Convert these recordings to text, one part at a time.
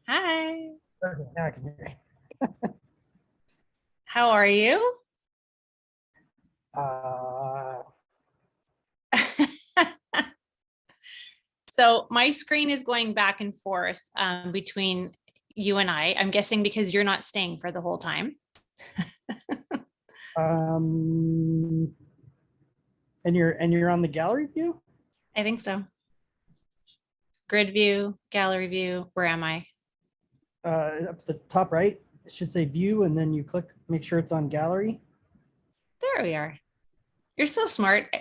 Hi, Okay, now I can hear how are you? you. So my screen is going back and forth between you and I. I'm guessing because you're not staying for the whole time. Um, and you're on the gallery view? I think so. Grid view, gallery view, where am I? Up at the top right, it should say view, and then you click, make sure it's on gallery. There we are. You're so smart.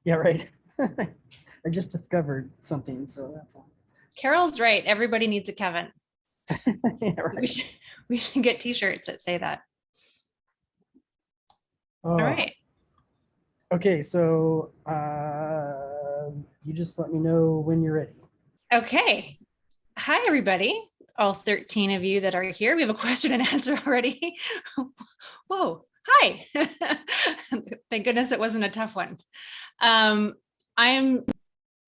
Yeah, right. I just discovered something, so that's all. Carol's right. Everybody needs a Kevin. Yeah, We right. should, we should get t-shirts that say that. All Oh, right. okay. So you just let me know when you're ready. Okay. Hi, everybody. All 13 of you that are here. We have a question and answer already. Whoa. Hi. Thank goodness it wasn't a tough one. I'm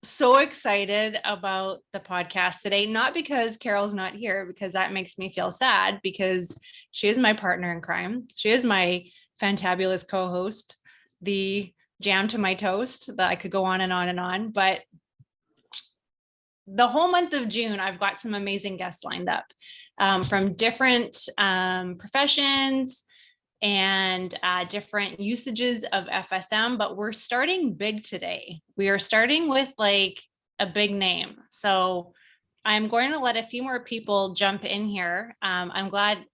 so excited about the podcast today, not because Carol's not here, because that makes me feel sad, because she is my partner in crime. She is my fantabulous co-host, the jam to my toast that I could go on and on and on. But the whole month of June, I've got some amazing guests lined up from different professions and different usages of FSM, but we're starting big today. We are starting with like a big name. So I'm going to let a few more people jump in here. I'm glad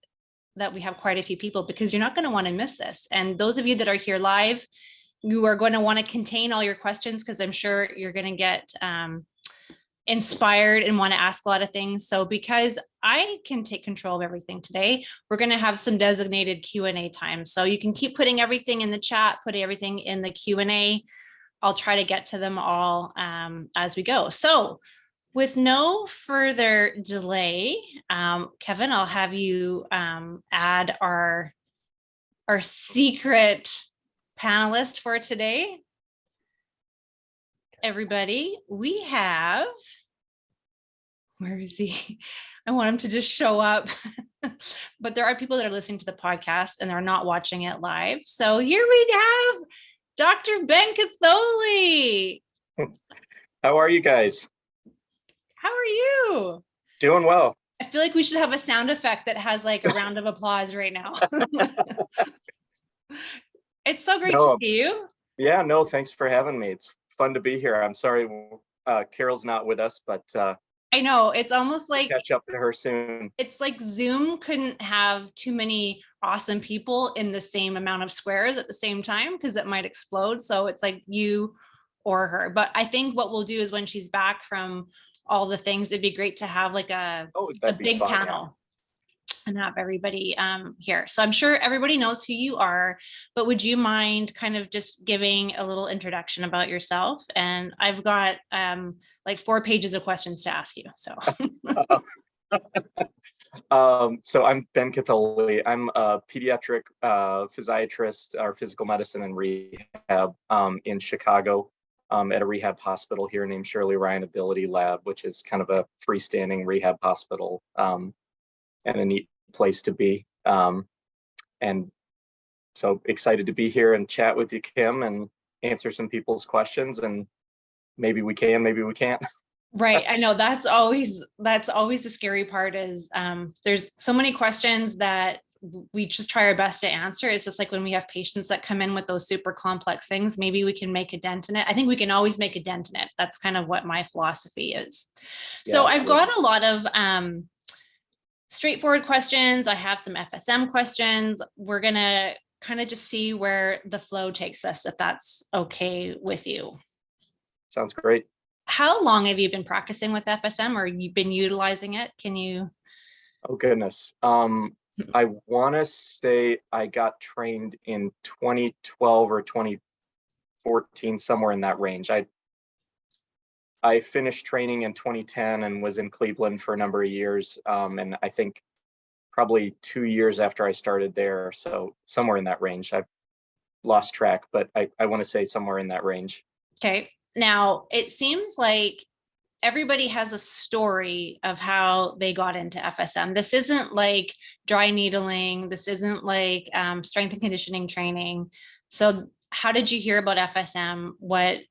that we have quite a few people because you're not going to want to miss this. And those of you that are here live, you are going to want to contain all your questions because I'm sure you're going to get inspired and want to ask a lot of things. So because I can take control of everything today, we're going to have some designated Q&A time. So you can keep putting everything in the chat, putting everything in the Q&A. I'll try to get to them all as we go. So with no further delay, Kevin, I'll have you add our secret panelist for today. Everybody, we have, where is he? I want him to just show up. But there are people that are listening to the podcast and they're not watching it live. So here we have Dr. Ben Katholi. How are you guys? How are you? Doing well. I feel like we should have a sound effect that has like a round of applause right now. It's so great to see you. Yeah, no, thanks for having me. It's fun to be here. I'm sorry Carol's not with us, but I know it's almost like catch up to her soon. It's like Zoom couldn't have too many awesome people in the same amount of squares at the same time because it might explode. So it's like you or her. But I think what we'll do is when she's back from all the things, it'd be great to have like a big fun, panel. And have everybody here. So I'm sure everybody knows who you are, but would you mind kind of just giving a little introduction about yourself? And I've got like 4 pages of questions to ask you. So so I'm Ben Katholi. I'm a pediatric physiatrist or physical medicine and rehab in Chicago at a rehab hospital here named Shirley Ryan Ability Lab, which is kind of a freestanding rehab hospital and a neat place to be. And so excited to be here and chat with you, Kim, and answer some people's questions. And maybe we can, maybe we can't. Right. I know that's always the scary part is there's so many questions that we just try our best to answer. It's just like when we have patients that come in with those super complex things, maybe we can make a dent in it. I think we can always make a dent in it. That's kind of what my philosophy is. So I've got a lot of straightforward questions. I have some FSM questions. We're going to kind of just see where the flow takes us, if that's okay with you. Sounds great. How long have you been practicing with FSM or you've been utilizing it? Can you? Oh, goodness. I want to say I got trained in 2012 or 2014, somewhere in that range. I finished training in 2010 and was in Cleveland for a number of years. And I think probably 2 years after I started there. So somewhere in that range. I've lost track, but I want to say somewhere in that range. Okay. Now, it seems like everybody has a story of how they got into FSM. This isn't like dry needling. This isn't like strength and conditioning training. So how did you hear about FSM? What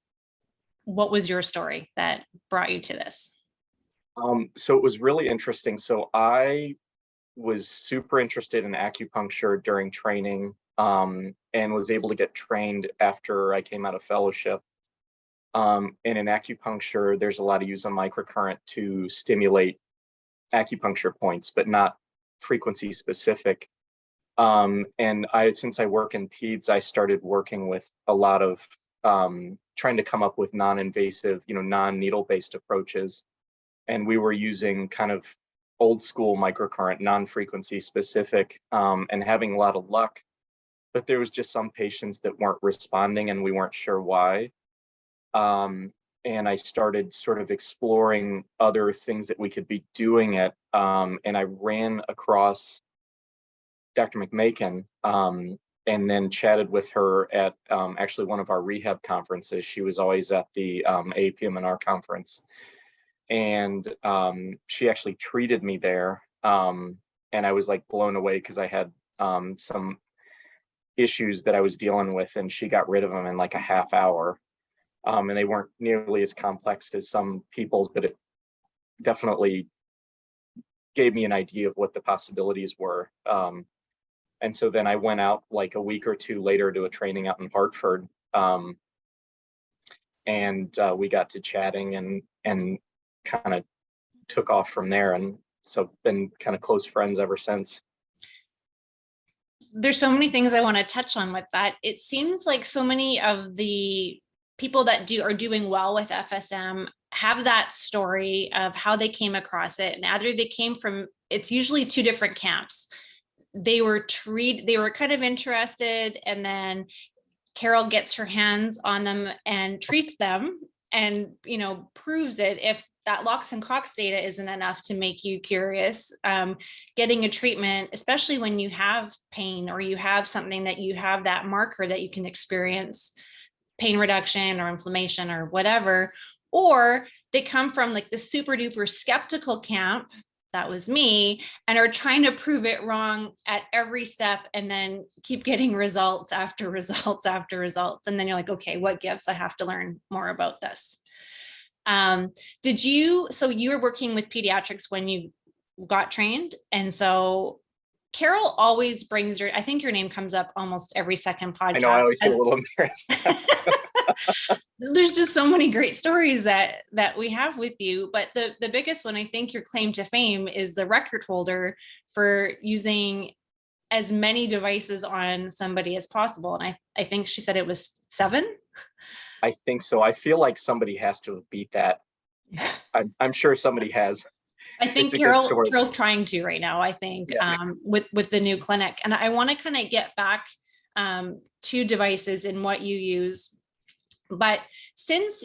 was your story that brought you to this? So it was really interesting. So I was super interested in acupuncture during training, and was able to get trained after I came out of fellowship. And in acupuncture, there's a lot of use of microcurrent to stimulate acupuncture points, but not frequency specific. And since I work in peds, I started working with a lot of trying to come up with non-invasive, non-needle based approaches. And we were using kind of old school microcurrent, non-frequency specific, and having a lot of luck. But there was just some patients that weren't responding and we weren't sure why. And I started sort of exploring other things that we could be doing it. And I ran across Dr. McMakin, and then chatted with her at actually one of our rehab conferences. She was always at the APMNR conference. And she actually treated me there. And I was like blown away because I had some issues that I was dealing with, and she got rid of them in like a half hour. And they weren't nearly as complex as some people's, but it definitely gave me an idea of what the possibilities were. And so then I went out like a week or two later to a training out in Hartford. And we got to chatting and kind of took off from there. And so been kind of close friends ever since. There's so many things I want to touch on with that. It seems like so many of the people that are doing well with FSM have that story of how they came across it. And either they came from, it's usually two different camps. They were kind of interested, and then Carol gets her hands on them and treats them and, proves it. If that Locks and Cox data isn't enough to make you curious, getting a treatment, especially when you have pain or you have something that you have that marker that you can experience pain reduction or inflammation or whatever, or they come from like the super duper skeptical camp, that was me, and are trying to prove it wrong at every step and then keep getting results after results after results. And then you're like, okay, what gives? I have to learn more about this. So you were working with pediatrics when you got trained. And so Carol always brings I think your name comes up almost every second podcast. I know, I always get a little embarrassed. There's just so many great stories that we have with you, but the biggest one, I think your claim to fame, is the record holder for using as many devices on somebody as possible. And I think she said it was 7. I think so. I feel like somebody has to have beat that. I'm sure somebody has. I think Carol's trying to right now, I think, yeah. With the new clinic. And I want to kind of get back to devices and what you use. But since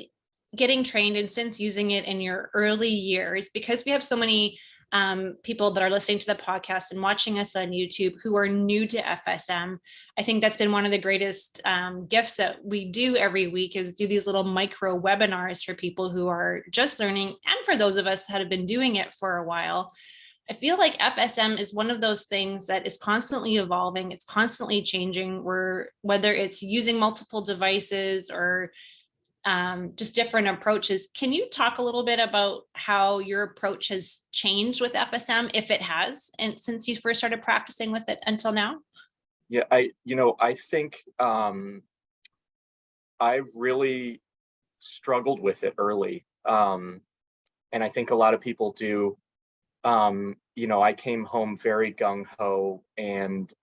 getting trained and since using it in your early years, because we have so many people that are listening to the podcast and watching us on YouTube who are new to FSM, I think that's been one of the greatest gifts that we do every week, is do these little micro webinars for people who are just learning, and for those of us that have been doing it for a while. I feel like FSM is one of those things that is constantly evolving. It's constantly changing, whether it's using multiple devices or just different approaches. Can you talk a little bit about how your approach has changed with FSM, if it has, and since you first started practicing with it until now? Yeah, I think I really struggled with it early. And I think a lot of people do. I came home very gung-ho, and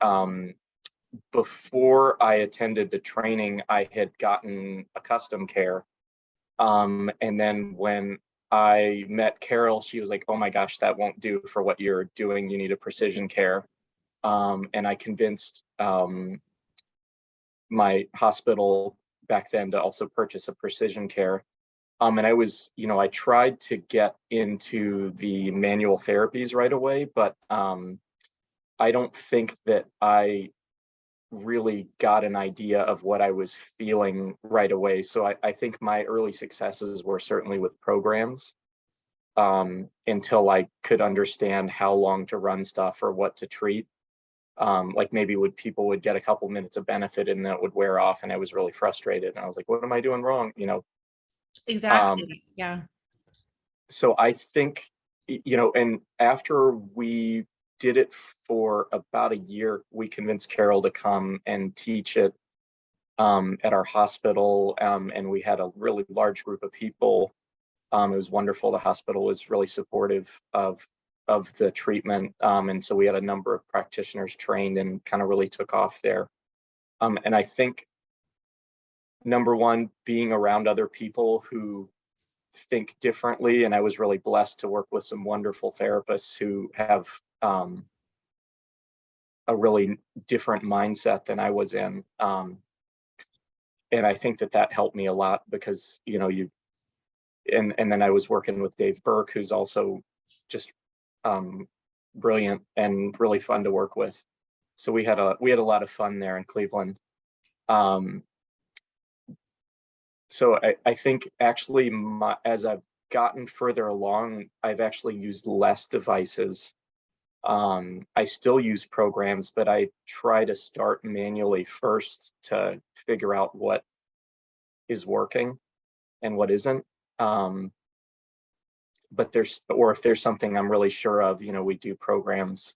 before I attended the training, I had gotten a custom care. And then when I met Carol, she was like, oh my gosh, that won't do for what you're doing. You need a precision care. And I convinced my hospital back then to also purchase a precision care. And I tried to get into the manual therapies right away, but I don't think that I really got an idea of what I was feeling right away. So I think my early successes were certainly with programs. until I could understand how long to run stuff or what to treat. Like maybe people would get a couple minutes of benefit and then it would wear off, and I was really frustrated. And I was like, what am I doing wrong? Exactly. Yeah. So I think, and after we did it for about a year, we convinced Carol to come and teach it at our hospital. And we had a really large group of people. It was wonderful. The hospital was really supportive of the treatment. And so we had a number of practitioners trained and kind of really took off there. And I think, number one, being around other people who think differently. And I was really blessed to work with some wonderful therapists who have a really different mindset than I was in. And I think that helped me a lot because, and then I was working with Dave Burke, who's also just brilliant and really fun to work with. So we had a lot of fun there in Cleveland. So I think actually as I've gotten further along, I've actually used less devices. I still use programs, but I try to start manually first to figure out what is working and what isn't. But if there's something I'm really sure of, we do programs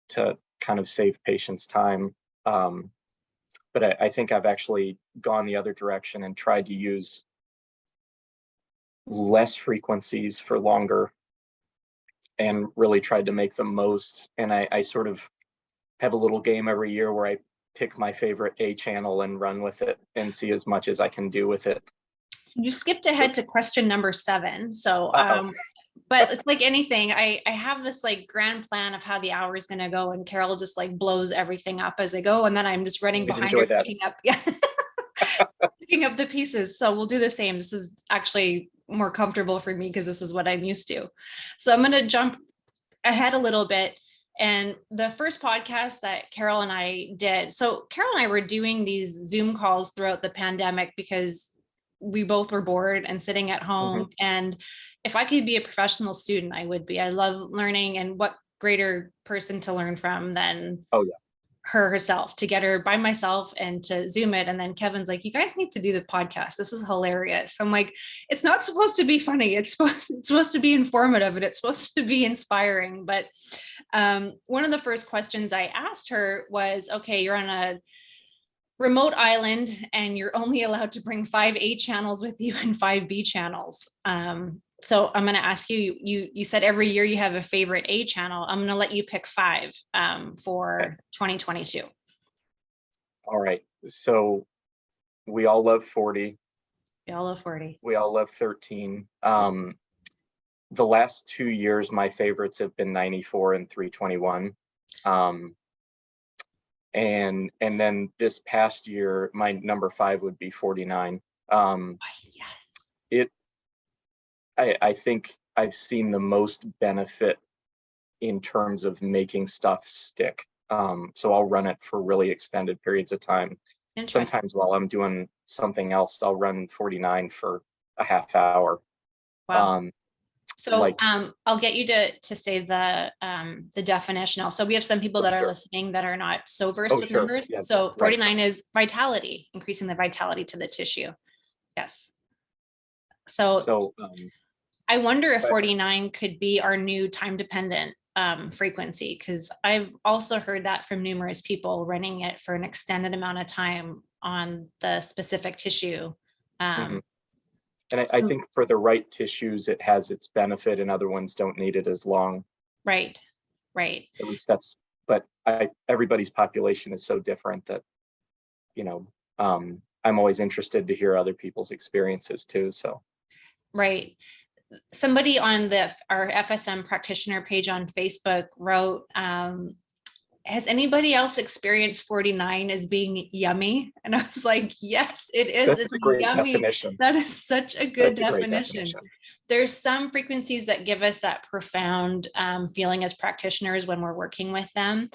to kind of save patients time. But I think I've actually gone the other direction and tried to use less frequencies for longer and really tried to make the most. And I sort of have a little game every year where I pick my favorite A channel and run with it and see as much as I can do with it. You skipped ahead to question number 7. So, but it's like anything, I have this like grand plan of how the hour is going to go, and Carol just like blows everything up as I go. And then I'm just running behind her, picking up, picking up the pieces. So we'll do the same. This is actually more comfortable for me because this is what I'm used to. So I'm going to jump ahead a little bit. And the first podcast that Carol and I did, so Carol and I were doing these Zoom calls throughout the pandemic because we both were bored and sitting at home. And if I could be a professional student, I would be. I love learning, and what greater person to learn from than her herself, to get her by myself and to Zoom it. And then Kevin's like, you guys need to do the podcast. This is hilarious. I'm like, it's not supposed to be funny. It's supposed to be informative, and it's supposed to be inspiring. But one of the first questions I asked her was, okay, you're on a remote island and you're only allowed to bring 5 A channels with you and 5 B channels. So I'm going to ask you, you said every year you have a favorite A channel. I'm going to let you pick 5 for 2022. All right. So we all love 40. We all love 40. We all love 13. The last 2 years, my favorites have been 94 and 321. And then this past year, my number 5 would be 49. Yes. I think I've seen the most benefit in terms of making stuff stick. So I'll run it for really extended periods of time. Sometimes while I'm doing something else, I'll run 49 for a half hour. Wow. So I'll get you to say the definition. Also, we have some people that are listening that are not so versed with numbers. Yeah, so 49 is vitality, increasing the vitality to the tissue. Yes. So I wonder if 49 could be our new time-dependent frequency, because I've also heard that from numerous people running it for an extended amount of time on the specific tissue. And I think for the right tissues, it has its benefit, and other ones don't need it as long. Right. At least but everybody's population is so different that, I'm always interested to hear other people's experiences too. So. Right. Somebody on our FSM practitioner page on Facebook wrote, has anybody else experienced 49 as being yummy? And I was like, yes, it is. It's a great yummy. Definition. That is such a good definition. There's some frequencies that give us that profound feeling as practitioners when we're working with them.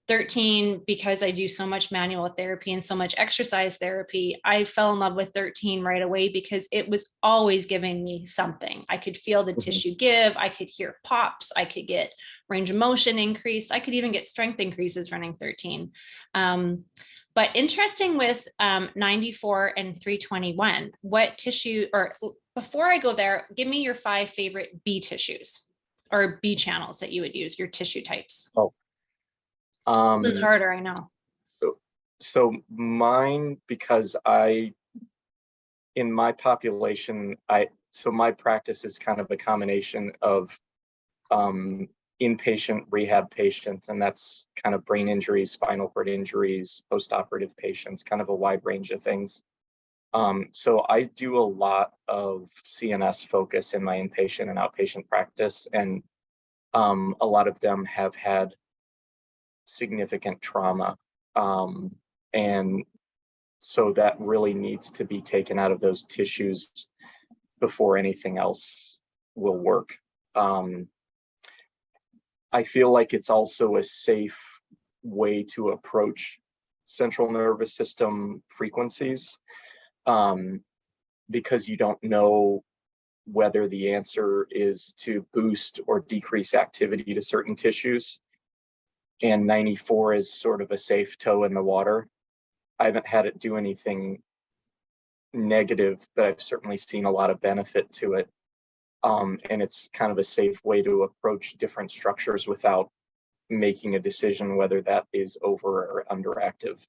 13, because I do so much manual therapy and so much exercise therapy, I fell in love with 13 right away because it was always giving me something. I could feel the tissue give, I could hear pops, I could get range of motion increased, I could even get strength increases running 13. But interesting with 94 and 321, what tissue, or before I go there, give me your 5 favorite B tissues or B channels that you would use, your tissue types. Oh. It's harder, I know. So mine, because in my population, so my practice is kind of a combination of inpatient rehab patients, and that's kind of brain injuries, spinal cord injuries, post-operative patients, kind of a wide range of things. So I do a lot of CNS focus in my inpatient and outpatient practice, and a lot of them have had significant trauma. And so that really needs to be taken out of those tissues before anything else will work. I feel like it's also a safe way to approach central nervous system frequencies, because you don't know whether the answer is to boost or decrease activity to certain tissues. And 94 is sort of a safe toe in the water. I haven't had it do anything negative, but I've certainly seen a lot of benefit to it. And it's kind of a safe way to approach different structures without making a decision whether that is over or underactive.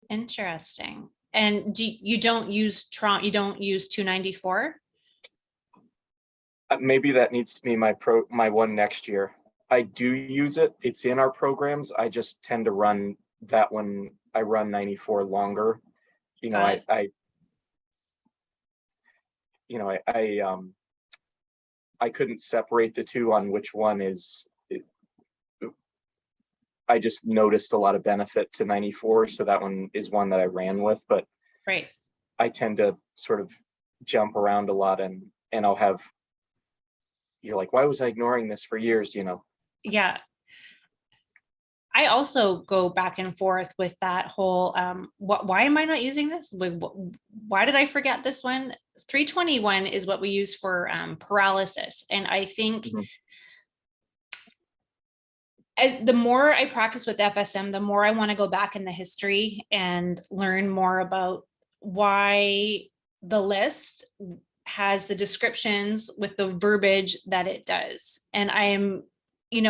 Interesting. And you don't use 294? Maybe that needs to be my one next year. I do use it. It's in our programs. I just tend to run that one. I run 94 longer. You know, I couldn't separate the two on which one is. I just noticed a lot of benefit to 94, so that one is one that I ran with. But right, I tend to sort of jump around a lot, and I'll have, you're like, why was I ignoring this for years? You know. Yeah. I also go back and forth with that whole, why am I not using this? Why did I forget this one? 321 is what we use for paralysis. And I think the more I practice with FSM, the more I want to go back in the history and learn more about why the list has the descriptions with the verbiage that it does. And I am, we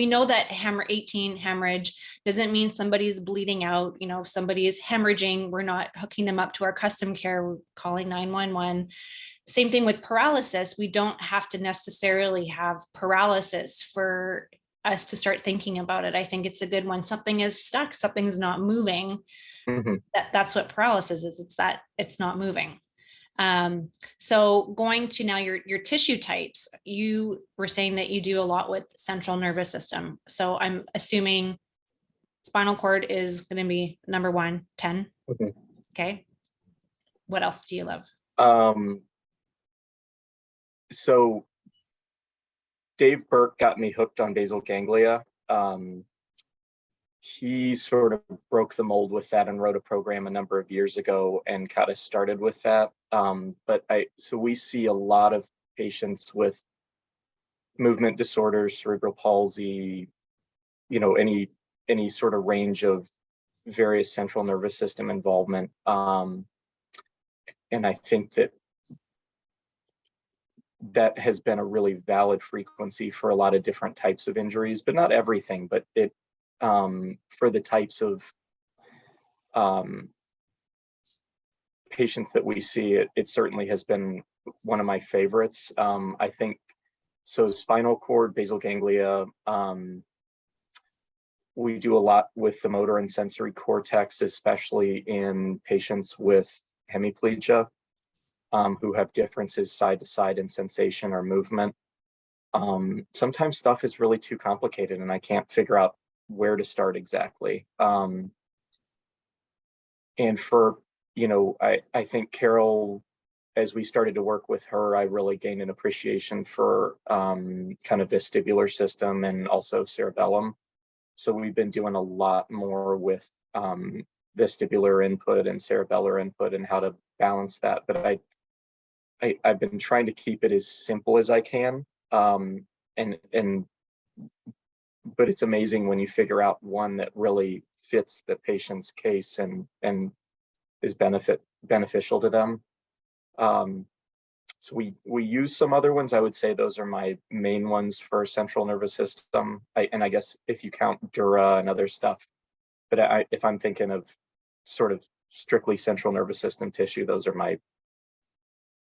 know that 18 hemorrhage doesn't mean somebody's bleeding out. If somebody is hemorrhaging, we're not hooking them up to our custom care, we're calling 911. Same thing with paralysis. We don't have to necessarily have paralysis for us to start thinking about it. I think it's a good one. Something is stuck, something's not moving. That's what paralysis is. It's that it's not moving. So going to now your tissue types, you were saying that you do a lot with central nervous system. So I'm assuming spinal cord is going to be number 1, 10. Okay. What else do you love? So Dave Burke got me hooked on basal ganglia. He sort of broke the mold with that and wrote a program a number of years ago and got us started with that. So we see a lot of patients with movement disorders, cerebral palsy, any sort of range of various central nervous system involvement. And I think that has been a really valid frequency for a lot of different types of injuries, but not everything, but it, for the types of patients that we see, it certainly has been one of my favorites. I think, so spinal cord, basal ganglia, we do a lot with the motor and sensory cortex, especially in patients with hemiplegia, who have differences side to side in sensation or movement. Sometimes stuff is really too complicated and I can't figure out where to start exactly. And for, I think Carol, as we started to work with her, I really gained an appreciation for kind of vestibular system and also cerebellum. So we've been doing a lot more with vestibular input and cerebellar input and how to balance that. But I've been trying to keep it as simple as I can. And but it's amazing when you figure out one that really fits the patient's case and is beneficial to them. So we use some other ones. I would say those are my main ones for central nervous system. And I guess if you count Dura and other stuff, but if I'm thinking of sort of strictly central nervous system tissue, those are my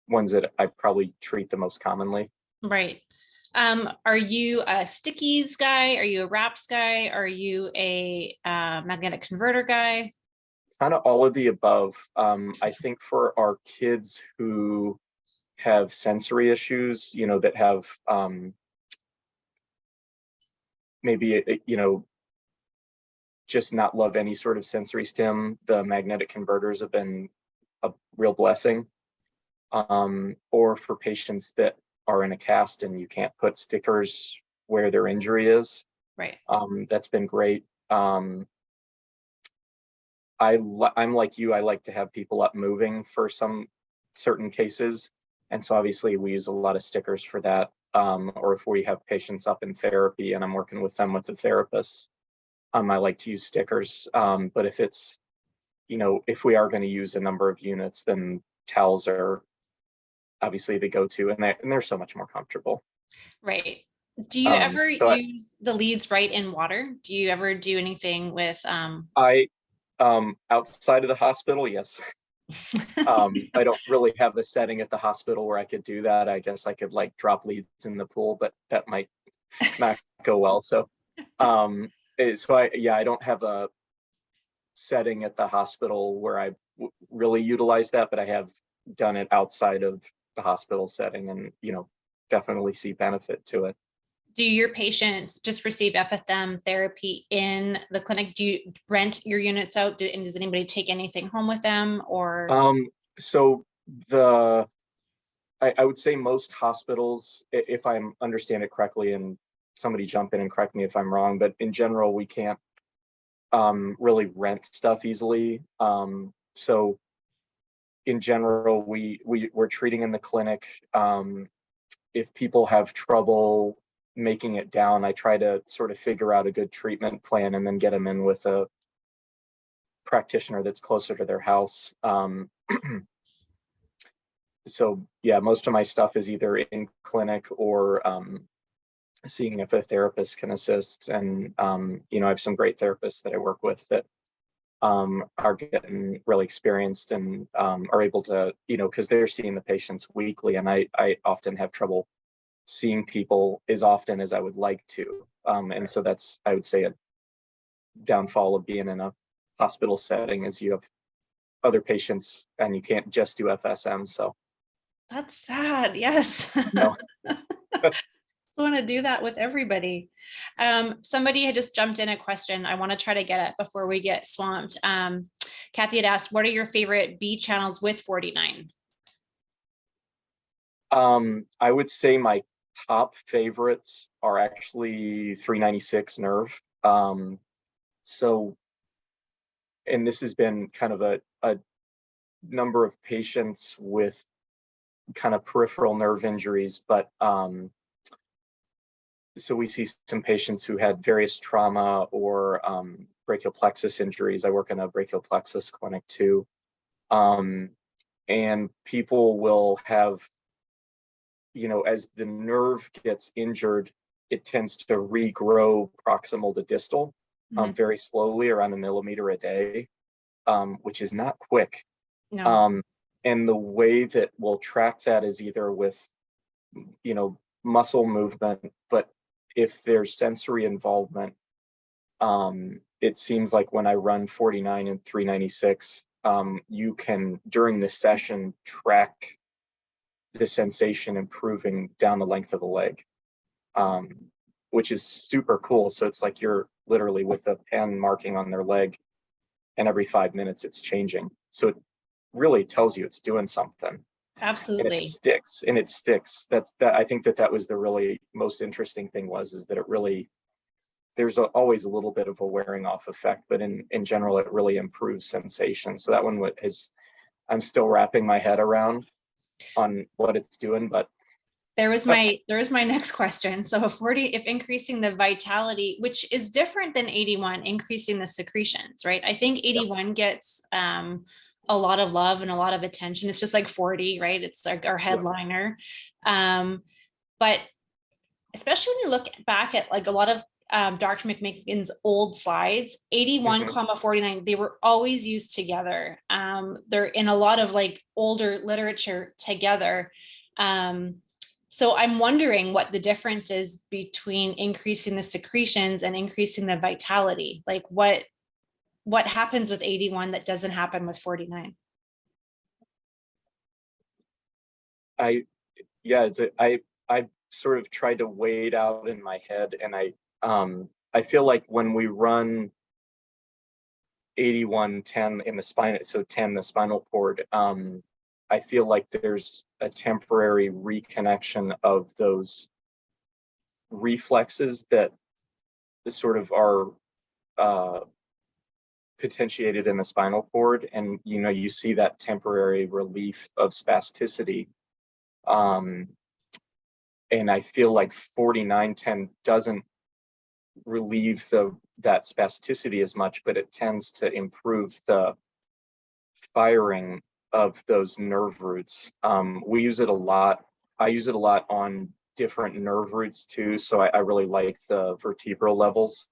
ones that I probably treat the most commonly. Right. Are you a stickies guy? Are you a wraps guy? Are you a magnetic converter guy? Kind of all of the above. I think for our kids who have sensory issues, that have maybe, just not love any sort of sensory stim, the magnetic converters have been a real blessing. Or for patients that are in a cast and you can't put stickers where their injury is. Right. That's been great. I'm like you, I like to have people up moving for some certain cases. And so obviously we use a lot of stickers for that. Or if we have patients up in therapy and I'm working with them with the therapist, I like to use stickers. But if it's, if we are going to use a number of units, then towels are obviously the go-to, and they're so much more comfortable. Right. Do you ever use the leads right in water? Do you ever do anything with I outside of the hospital, yes. I don't really have a setting at the hospital where I could do that. I guess I could like drop leads in the pool, but that might not go well. So I don't have a setting at the hospital where I really utilize that, but I have done it outside of the hospital setting and, definitely see benefit to it. Do your patients just receive FFM therapy in the clinic? Do you rent your units out? And does anybody take anything home with them or? So I would say most hospitals, if I understand it correctly, and somebody jump in and correct me if I'm wrong, but in general, we can't really rent stuff easily. So in general, we're treating in the clinic. If people have trouble making it down, I try to sort of figure out a good treatment plan and then get them in with a practitioner that's closer to their house. So yeah, most of my stuff is either in clinic or seeing if a therapist can assist. And I have some great therapists that I work with that are getting really experienced and are able to, because they're seeing the patients weekly, and I often have trouble seeing people as often as I would like to. And so that's, I would say, a downfall of being in a hospital setting is you have other patients and you can't just do FSM. So that's sad. Yes. no. I want to do that with everybody. Somebody had just jumped in a question I want to try to get at before we get swamped. Kathy had asked, what are your favorite B channels with 49? I would say my top favorites are actually 396 nerve. So, and this has been kind of a number of patients with kind of peripheral nerve injuries, but so we see some patients who had various trauma or brachial plexus injuries. I work in a brachial plexus clinic too. And people will have, as the nerve gets injured, it tends to regrow proximal to distal very slowly, around 1 millimeter a day, which is not quick. No. And the way that we'll track that is either with, muscle movement, but if there's sensory involvement, it seems like when I run 49 and 396, you can, during the session, track the sensation improving down the length of the leg, which is super cool. So it's like you're literally with a pen marking on their leg, and every 5 minutes it's changing. So it really tells you it's doing something. Absolutely. And it sticks. I think that was the really most interesting thing is that it really, there's always a little bit of a wearing off effect, but in general, it really improves sensation. So that one I'm still wrapping my head around on what it's doing, but there was my next question. So if increasing the vitality, which is different than 81, increasing the secretions, right? I think 81 gets a lot of love and a lot of attention. It's just like 40, right? It's like our headliner. But especially when you look back at like a lot of Dr. McMakin's old slides, 81, 49, they were always used together. They're in a lot of like older literature together. So I'm wondering what the difference is between increasing the secretions and increasing the vitality. Like what happens with 81 that doesn't happen with 49? I sort of tried to weigh it out in my head, and I feel like when we run 81, 10 in the spine, so 10 the spinal cord, I feel like there's a temporary reconnection of those reflexes that sort of are potentiated in the spinal cord, and you see that temporary relief of spasticity. And I feel like 4910 doesn't relieve that spasticity as much, but it tends to improve the firing of those nerve roots. We use it a lot. I use it a lot on different nerve roots too, so I really like the vertebral levels.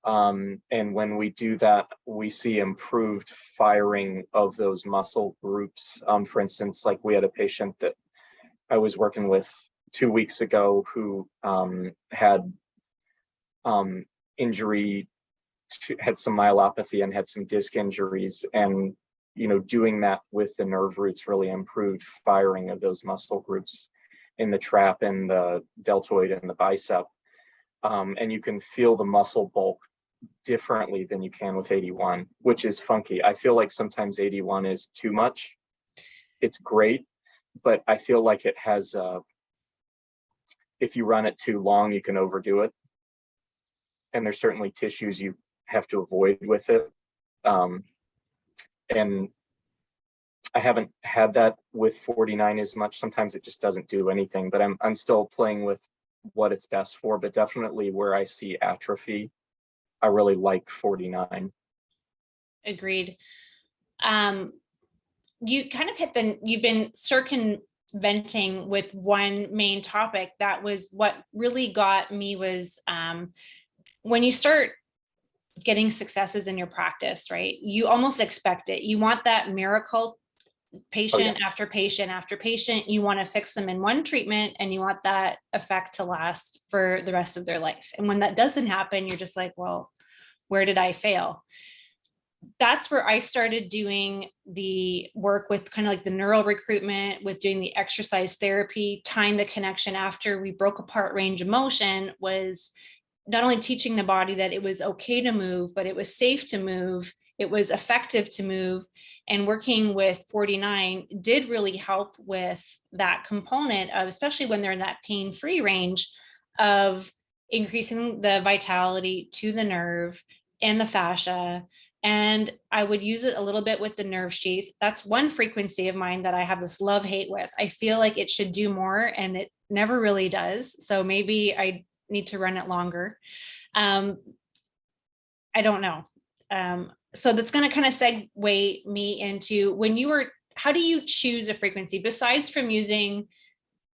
And when we do that, we see improved firing of those muscle groups. For instance, like we had a patient that I was working with 2 weeks ago who had injury, had some myelopathy and had some disc injuries, and doing that with the nerve roots really improved firing of those muscle groups in the trap and the deltoid and the bicep. And you can feel the muscle bulk differently than you can with 81, which is funky. I feel like sometimes 81 is too much. It's great, but I feel like it has if you run it too long, you can overdo it. And there's certainly tissues you have to avoid with it. And I haven't had that with 49 as much. Sometimes it just doesn't do anything, but I'm still playing with what it's best for, but definitely where I see atrophy, I really like 49. Agreed. You kind of you've been circumventing with one main topic. That was what really got me was when you start getting successes in your practice, right? You almost expect it. You want that miracle patient after patient after patient. You want to fix them in one treatment, and you want that effect to last for the rest of their life. And when that doesn't happen, you're just like, well, where did I fail? That's where I started doing the work with kind of like the neural recruitment, with doing the exercise therapy, tying the connection after we broke apart range of motion, was not only teaching the body that it was okay to move, but it was safe to move, it was effective to move. And working with 49 did really help with that component of, especially when they're in that pain-free range, of increasing the vitality to the nerve and the fascia. And I would use it a little bit with the nerve sheath. That's one frequency of mine that I have this love-hate with. I feel like it should do more, and it never really does. So maybe I need to run it longer. I don't know. So that's going to kind of segue me into how do you choose a frequency besides from using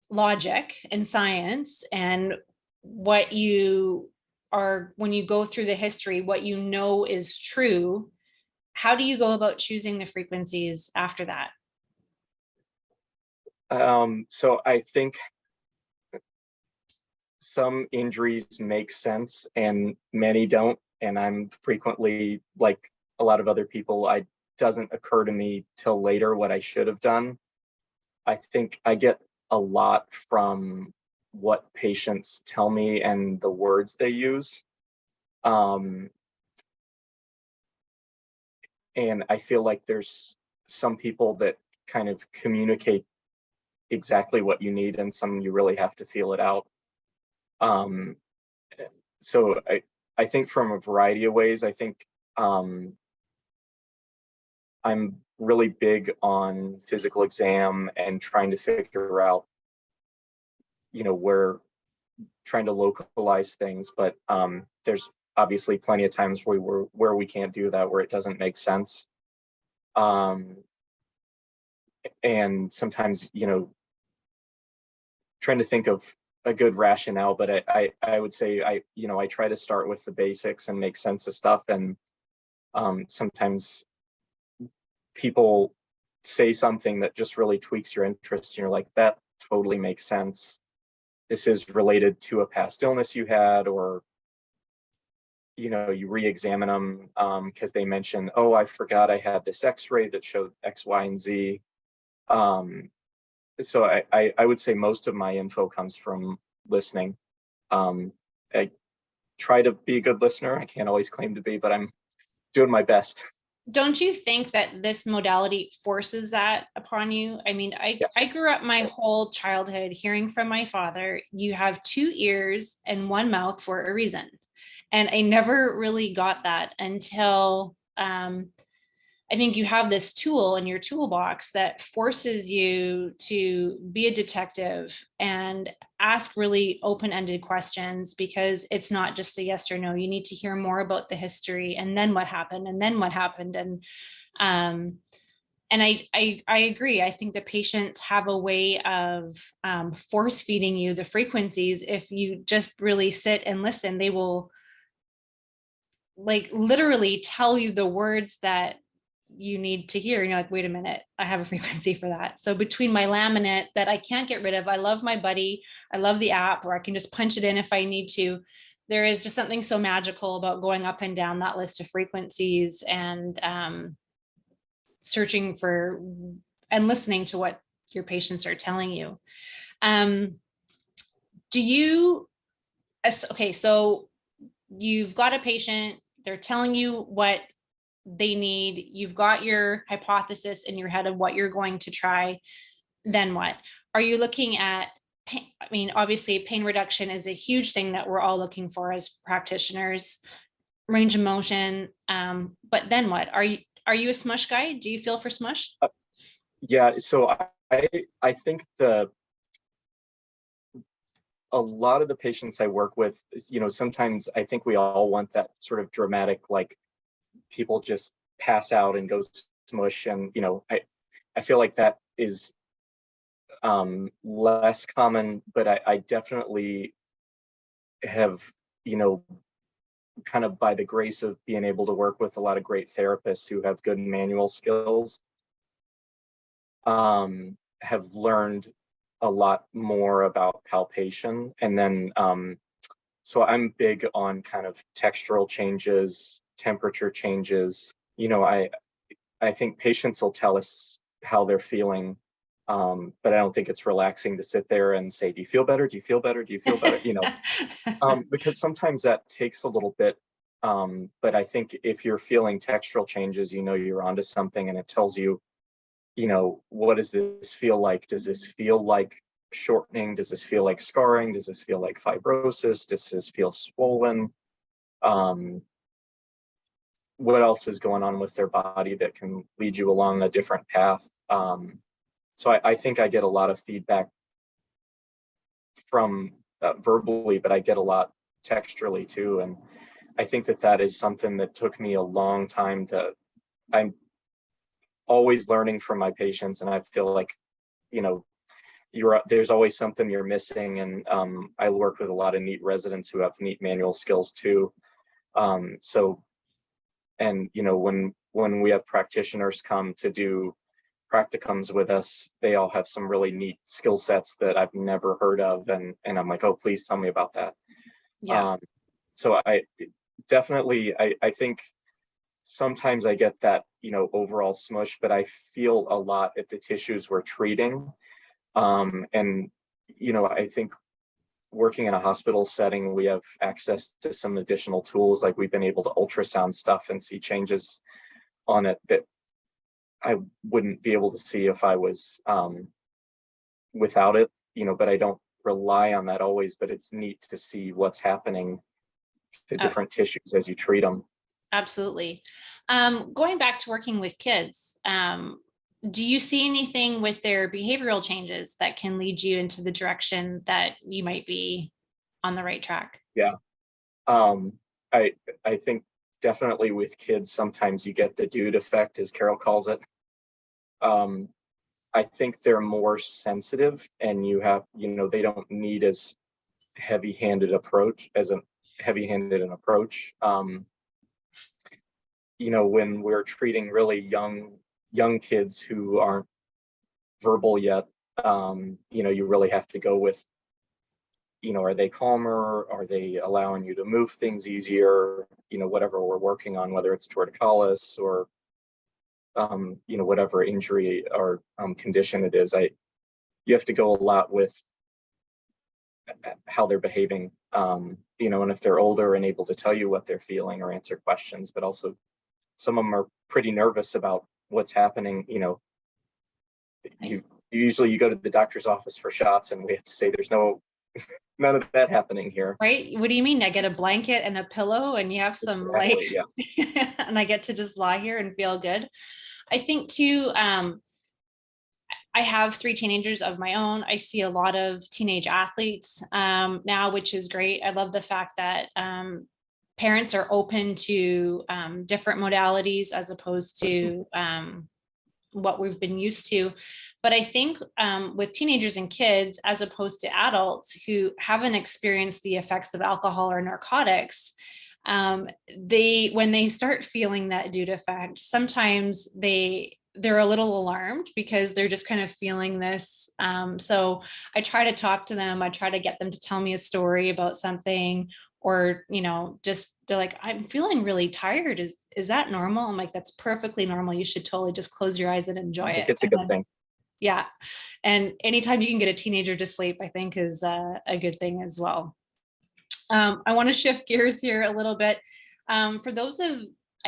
logic and science and what you are, when you go through the history, what you know is true? How do you go about choosing the frequencies after that? So I think some injuries make sense and many don't. And I'm frequently, like a lot of other people, it doesn't occur to me till later what I should have done. I think I get a lot from what patients tell me and the words they use. And I feel like there's some people that kind of communicate exactly what you need, and some you really have to feel it out. So I think from a variety of ways. I think I'm really big on physical exam and trying to figure out, where trying to localize things, but there's obviously plenty of times where we can't do that, where it doesn't make sense. And sometimes, trying to think of a good rationale, but I would say I try to start with the basics and make sense of stuff. And sometimes people say something that just really tweaks your interest, and you're like, that totally makes sense. This is related to a past illness you had, or you re-examine them because they mention, oh, I forgot I had this x-ray that showed X, Y, and Z. So I would say most of my info comes from listening. I try to be a good listener. I can't always claim to be, but I'm doing my best. Don't you think that this modality forces that upon you? I mean, Yes. I grew up my whole childhood hearing from my father, you have 2 ears and 1 mouth for a reason. And I never really got that until I think you have this tool in your toolbox that forces you to be a detective and ask really open-ended questions, because it's not just a yes or no. You need to hear more about the history, and then what happened, and then what happened. And I agree. I think the patients have a way of force feeding you the frequencies. If you just really sit and listen, they will like literally tell you the words that you need to hear. You're like, wait a minute, I have a frequency for that. So between my laminate that I can't get rid of, I love my buddy, I love the app where I can just punch it in if I need to. There is just something so magical about going up and down that list of frequencies and searching for and listening to what your patients are telling you. Okay, so you've got a patient, they're telling you what they need, you've got your hypothesis in your head of what you're going to try, then what? Are you looking at pain? I mean, obviously pain reduction is a huge thing that we're all looking for as practitioners, range of motion, but then what? Are you a smush guy? Do you feel for smush? Yeah, so I think a lot of the patients I work with, sometimes I think we all want that sort of dramatic, like people just pass out and go smush, and I feel like that is less common, but I definitely have, kind of by the grace of being able to work with a lot of great therapists who have good manual skills, have learned a lot more about palpation. And then so I'm big on kind of textural changes, temperature changes. I think patients will tell us how they're feeling, but I don't think it's relaxing to sit there and say, do you feel better? Do you feel better? Do you feel better? Because sometimes that takes a little bit. But I think if you're feeling textural changes, you're onto something, and it tells you, what does this feel like? Does this feel like shortening? Does this feel like scarring? Does this feel like fibrosis? Does this feel swollen? What else is going on with their body that can lead you along a different path? So I think I get a lot of feedback from verbally, but I get a lot texturally too. And I think that is something that took me a long time I'm always learning from my patients, and I feel like, there's always something you're missing. And I work with a lot of neat residents who have neat manual skills too. So, and when we have practitioners come to do practicums with us, they all have some really neat skill sets that I've never heard of, and I'm like, oh, please tell me about that. Yeah. So I definitely, I think sometimes I get that, overall smush, but I feel a lot at the tissues we're treating. And, I think working in a hospital setting, we have access to some additional tools. Like we've been able to ultrasound stuff and see changes on it that I wouldn't be able to see if I was without it, but I don't rely on that always. But it's neat to see what's happening to different tissues as you treat them. Absolutely. Going back to working with kids, do you see anything with their behavioral changes that can lead you into the direction that you might be on the right track? Yeah. I think definitely with kids, sometimes you get the dude effect, as Carol calls it. I think they're more sensitive, and they don't need as heavy-handed an approach. When we're treating really young kids who aren't verbal yet, you really have to go with, are they calmer? Are they allowing you to move things easier? Whatever we're working on, whether it's torticollis or, whatever injury or condition it is, you have to go a lot with how they're behaving, and if they're older and able to tell you what they're feeling or answer questions, but also some of them are pretty nervous about what's happening. You go to the doctor's office for shots, and we have to say there's none of that happening here. Right? What do you mean? I get a blanket and a pillow and you have some Exactly, yeah. and I get to just lie here and feel good. I think too, I have 3 teenagers of my own. I see a lot of teenage athletes now, which is great. I love the fact that parents are open to different modalities as opposed to what we've been used to. But I think with teenagers and kids, as opposed to adults who haven't experienced the effects of alcohol or narcotics, when they start feeling that dude effect, sometimes they're a little alarmed because they're just kind of feeling this. So I try to talk to them. I try to get them to tell me a story about something, or, just they're like, I'm feeling really tired. Is that normal? I'm like, that's perfectly normal. You should totally just close your eyes and enjoy it. It's a good thing. Yeah. And anytime you can get a teenager to sleep, I think is a good thing as well. I want to shift gears here a little bit. I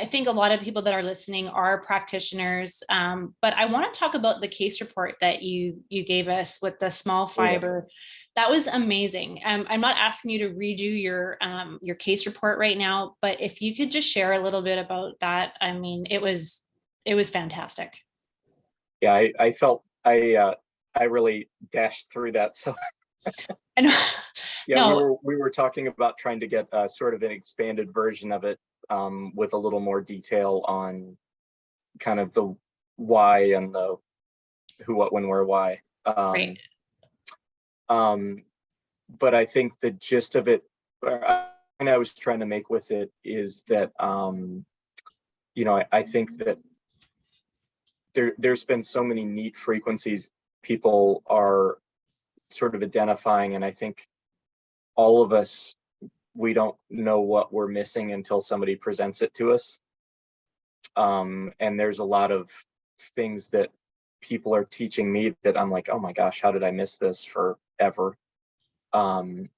think a lot of people that are listening are practitioners, but I want to talk about the case report that you gave us with the small fiber. That was amazing. I'm not asking you to redo your case report right now, but if you could just share a little bit about that. I mean, it was fantastic. Yeah, I felt I really dashed through that. So And yeah, no, we were talking about trying to get sort of an expanded version of it, with a little more detail on kind of the why and the who, what, when, where, why. right. But I think the gist of it, and I was trying to make with it, is that I think that there's been so many neat frequencies people are sort of identifying, and I think all of us, we don't know what we're missing until somebody presents it to us. And there's a lot of things that people are teaching me that I'm like, oh my gosh, how did I miss this forever? And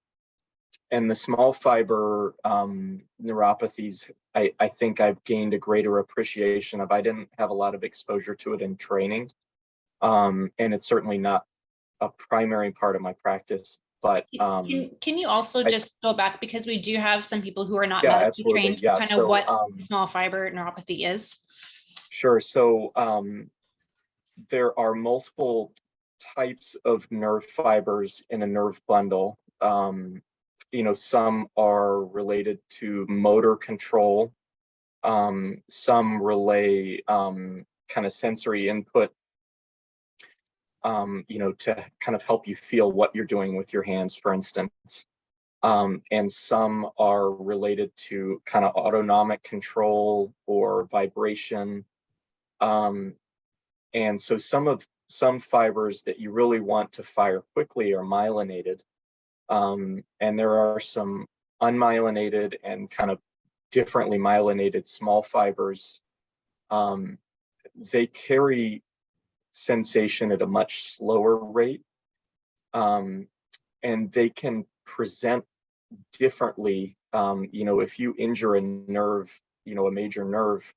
the small fiber neuropathies, I think I've gained a greater appreciation of. I didn't have a lot of exposure to it in training. And it's certainly not a primary part of my practice, but Can you also just go back, because we do have some people who are not yeah, medically absolutely, trained, yeah. kind of So what small fiber neuropathy is? sure. So there are multiple types of nerve fibers in a nerve bundle. Some are related to motor control. Some relay kind of sensory input, to kind of help you feel what you're doing with your hands, for instance. And some are related to kind of autonomic control or vibration. And so some fibers that you really want to fire quickly are myelinated. And there are some unmyelinated and kind of differently myelinated small fibers. They carry sensation at a much slower rate. And they can present differently. If you injure a nerve, a major nerve,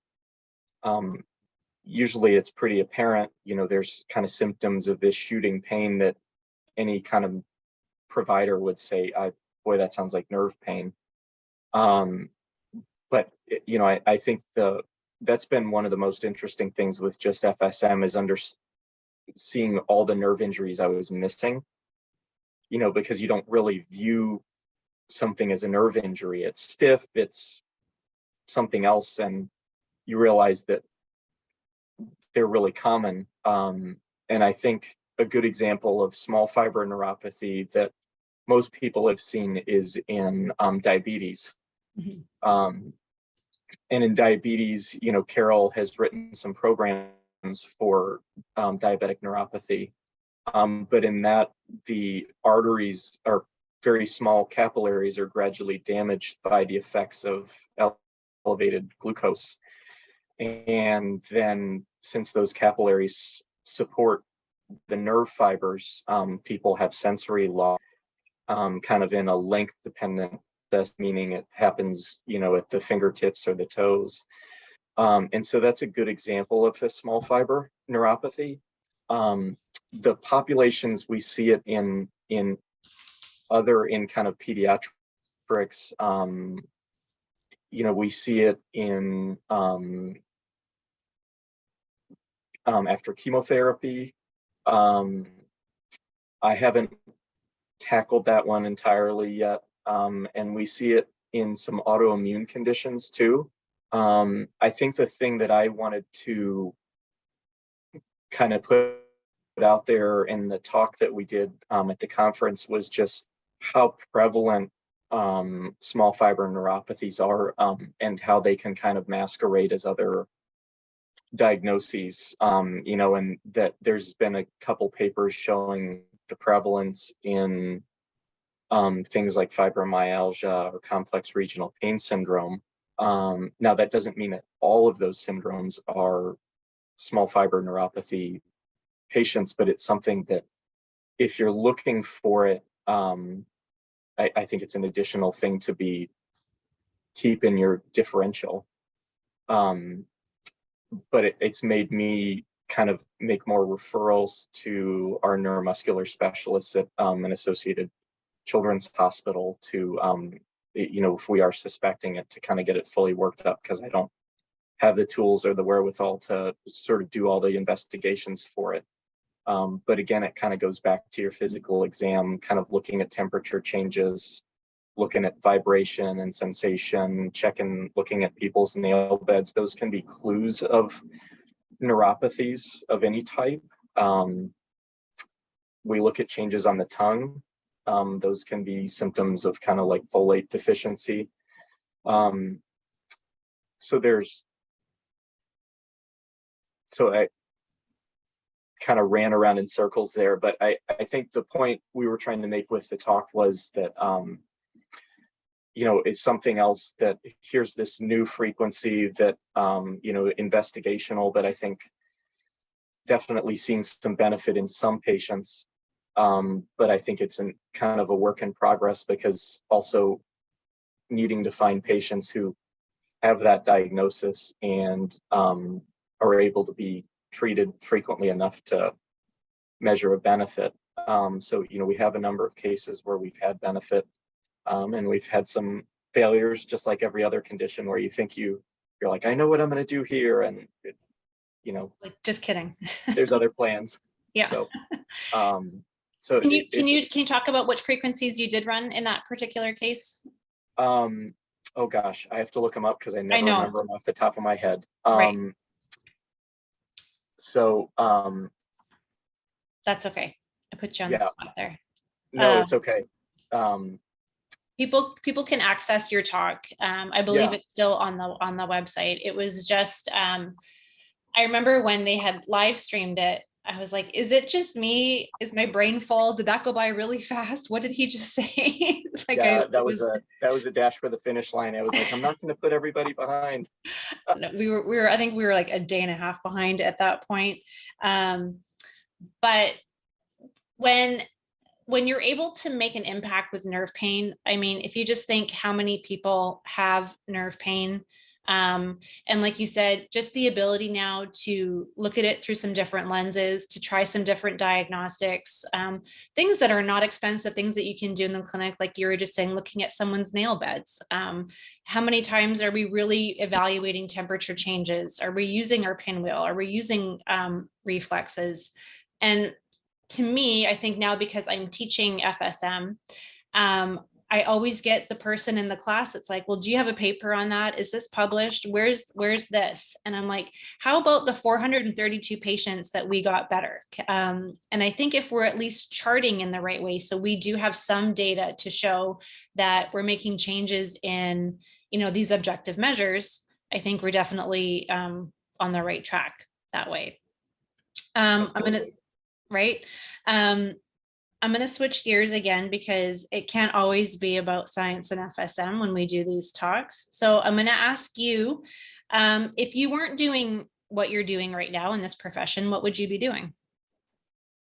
usually it's pretty apparent. There's kind of symptoms of this shooting pain that any kind of provider would say, boy, that sounds like nerve pain. But you know, I think that's been one of the most interesting things with just FSM is seeing all the nerve injuries I was missing. You know, because you don't really view something as a nerve injury. It's stiff, it's something else, and you realize that they're really common. And I think a good example of small fiber neuropathy that most people have seen is in diabetes. And in diabetes, you know, Carol has written some programs for diabetic neuropathy. But in that, the arteries are very small, capillaries are gradually damaged by the effects of elevated glucose. And then since those capillaries support the nerve fibers, people have sensory loss, kind of in a length dependent process, meaning it happens, you know, at the fingertips or the toes. And so that's a good example of a small fiber neuropathy. The populations we see it in kind of pediatrics, you know, we see it in after chemotherapy. I haven't tackled that one entirely yet. And we see it in some autoimmune conditions too. I think the thing that I wanted to kind of put out there in the talk that we did at the conference was just how prevalent small fiber neuropathies are, and how they can kind of masquerade as other diagnoses, you know, and that there's been a couple papers showing the prevalence in things like fibromyalgia or complex regional pain syndrome. Now, that doesn't mean that all of those syndromes are small fiber neuropathy patients, but it's something that if you're looking for it, I think it's an additional thing to keep in your differential. But it's made me kind of make more referrals to our neuromuscular specialists at an Associated Children's Hospital to, you know, if we are suspecting it, to kind of get it fully worked up, because I don't have the tools or the wherewithal to sort of do all the investigations for it. But again, it kind of goes back to your physical exam, kind of looking at temperature changes, looking at vibration and sensation, looking at people's nail beds. Those can be clues of neuropathies of any type. We look at changes on the tongue. Those can be symptoms of kind of like folate deficiency. So I kind of ran around in circles there, but I think the point we were trying to make with the talk was that, you know, it's something else that here's this new frequency that, you know, investigational, but I think definitely seeing some benefit in some patients. But I think it's kind of a work in progress, because also needing to find patients who have that diagnosis and are able to be treated frequently enough to measure a benefit. So, you know, we have a number of cases where we've had benefit, and we've had some failures, just like every other condition, where you think you're like, I know what I'm going to do here, and you know, Like, just kidding. there's other plans. Yeah. So, can you talk about what frequencies you did run in that particular case? Oh gosh, I have to look them up because I never remember them off the top of my head. Right. So that's okay. I put you on the spot there. No, it's okay. People can access your talk. I believe it's still on the website. It was just I remember when they had live streamed it, I was like, is it just me? Is my brain full? Did that go by really fast? What did he just say? Like, yeah, that was a dash for the finish line. I was like, I'm not going to put everybody behind. we were I think we were like a day and a half behind at that point. But when you're able to make an impact with nerve pain, I mean, if you just think how many people have nerve pain, And like you said, just the ability now to look at it through some different lenses, to try some different diagnostics, things that are not expensive, things that you can do in the clinic, like you were just saying, looking at someone's nail beds. How many times are we really evaluating temperature changes? Are we using our pinwheel? Are we using reflexes? And to me, I think now, because I'm teaching FSM, I always get the person in the class. It's like, well, do you have a paper on that? Is this published? Where's this? And I'm like, how about the 432 patients that we got better? And I think if we're at least charting in the right way, so we do have some data to show that we're making changes in, these objective measures, I think we're definitely on the right track that way. I'm going to, right. I'm going to switch gears again, because it can't always be about science and FSM when we do these talks. So I'm going to ask you, if you weren't doing what you're doing right now in this profession, what would you be doing?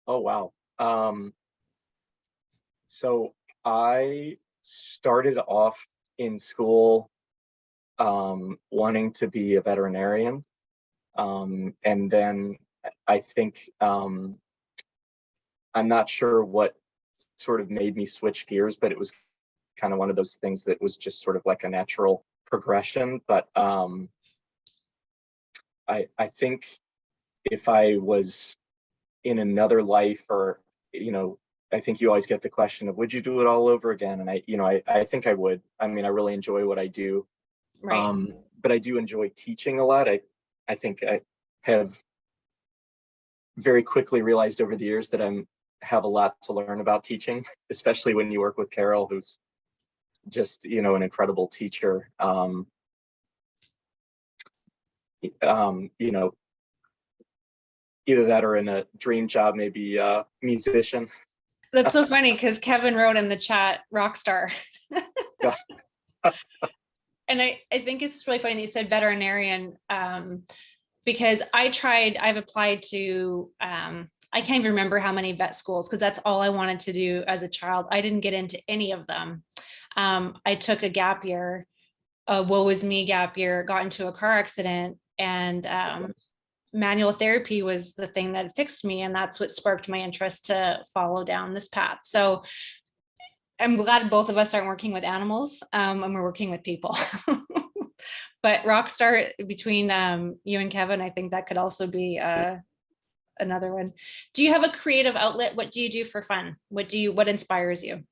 Oh, wow. So I started off in school wanting to be a veterinarian. And then I think I'm not sure what sort of made me switch gears, but it was kind of one of those things that was just sort of like a natural progression. But I think if I was in another life, or, I think you always get the question of, would you do it all over again? And I think I would. I mean, I really enjoy what I do. Right. But I do enjoy teaching a lot. I think I have very quickly realized over the years that I have a lot to learn about teaching, especially when you work with Carol, who's just, an incredible teacher. Either that or in a dream job, maybe a musician. That's so funny, because Kevin wrote in the chat, rock star. And I think it's really funny that you said veterinarian, because I've applied to, I can't even remember how many vet schools, because that's all I wanted to do as a child. I didn't get into any of them. I took a gap year, a woe is me gap year, got into a car accident, and manual therapy was the thing that fixed me. And that's what sparked my interest to follow down this path. So I'm glad both of us aren't working with animals, and we're working with people. But rockstar, between you and Kevin, I think that could also be another one. Do you have a creative outlet? What do you do for fun? What inspires you?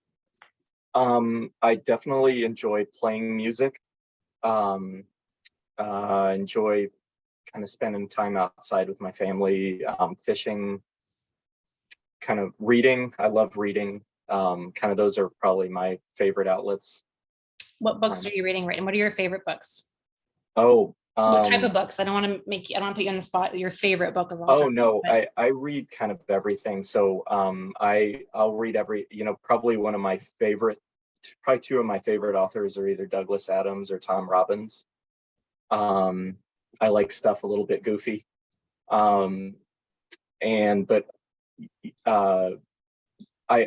I definitely enjoy playing music. Enjoy kind of spending time outside with my family, fishing, kind of reading. I love reading. Kind of those are probably my favorite outlets. What books are you reading right? And what are your favorite books? Oh, what type of books? I don't want to put you on the spot. Your favorite book of all time. Oh no, I read kind of everything. So I'll read probably probably two of my favorite authors are either Douglas Adams or Tom Robbins. I like stuff a little bit goofy. I'll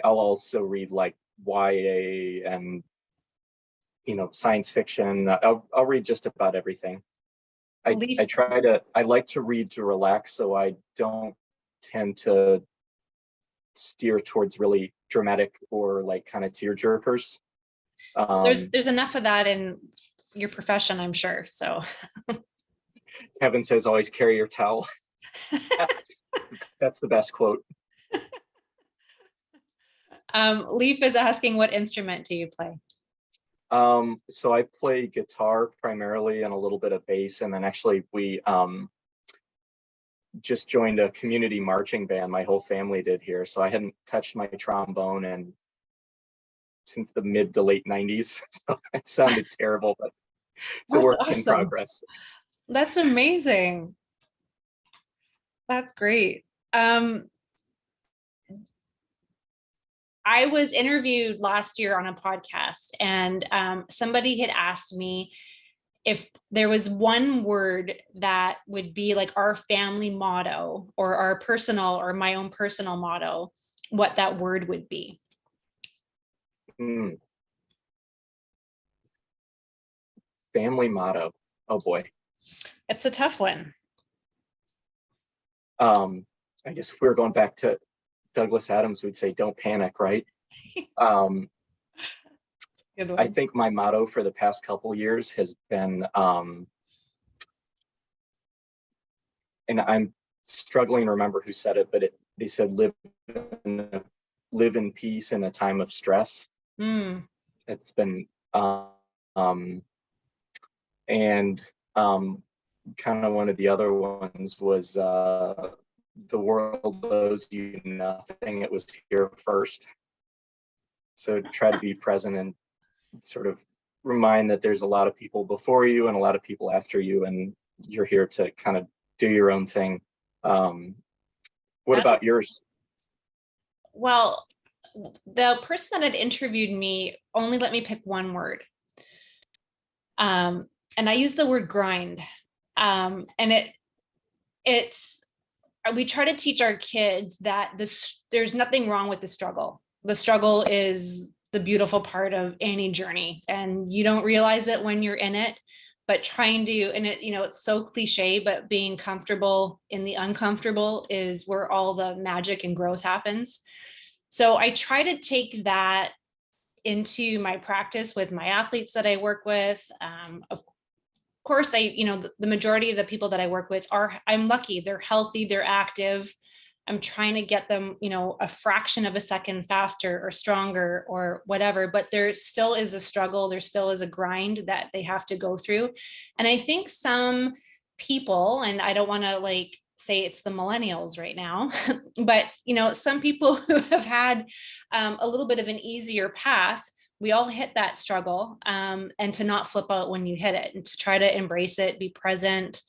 also read like YA and science fiction. I'll read just about everything. I like to read to relax, so I don't tend to steer towards really dramatic or like kind of tear jerkers. There's enough of that in your profession, I'm sure. So Kevin says, always carry your towel. That's the best quote. Leaf is asking, what instrument do you play? So I play guitar primarily and a little bit of bass, and then actually we just joined a community marching band. My whole family did here, so I hadn't touched my trombone since the mid to late 90s. So it sounded terrible, but it's a work in progress. That's amazing. That's great. I was interviewed last year on a podcast, and somebody had asked me if there was one word that would be like our family motto or our personal or my own personal motto, what that word would be. Family motto. Oh boy. It's a tough one. I guess if we were going back to Douglas Adams, we'd say don't panic, right? Um, Good I one. think my motto for the past couple years has been, and I'm struggling to remember who said it, but they said live in peace in a time of stress. Mm, It's been and kind of one of the other ones was the world owes you nothing. It was here first. So try to be present and sort of remind that there's a lot of people before you and a lot of people after you, and you're here to kind of do your own thing. What about yours? well, the person that had interviewed me only let me pick one word. And I use the word grind. And it's we try to teach our kids that there's nothing wrong with the struggle. The struggle is the beautiful part of any journey, and you don't realize it when you're in it. But trying to, and it's so cliche, but being comfortable in the uncomfortable is where all the magic and growth happens. So I try to take that into my practice with my athletes that I work with. Of course, the majority of the people that I work with I'm lucky, they're healthy, they're active. I'm trying to get them, a fraction of a second faster or stronger or whatever, but there still is a struggle. There still is a grind that they have to go through. And I think some people, and I don't want to say it's the millennials right now, but some people who have had a little bit of an easier path, we all hit that struggle, and to not flip out when you hit it and to try to embrace it, be present,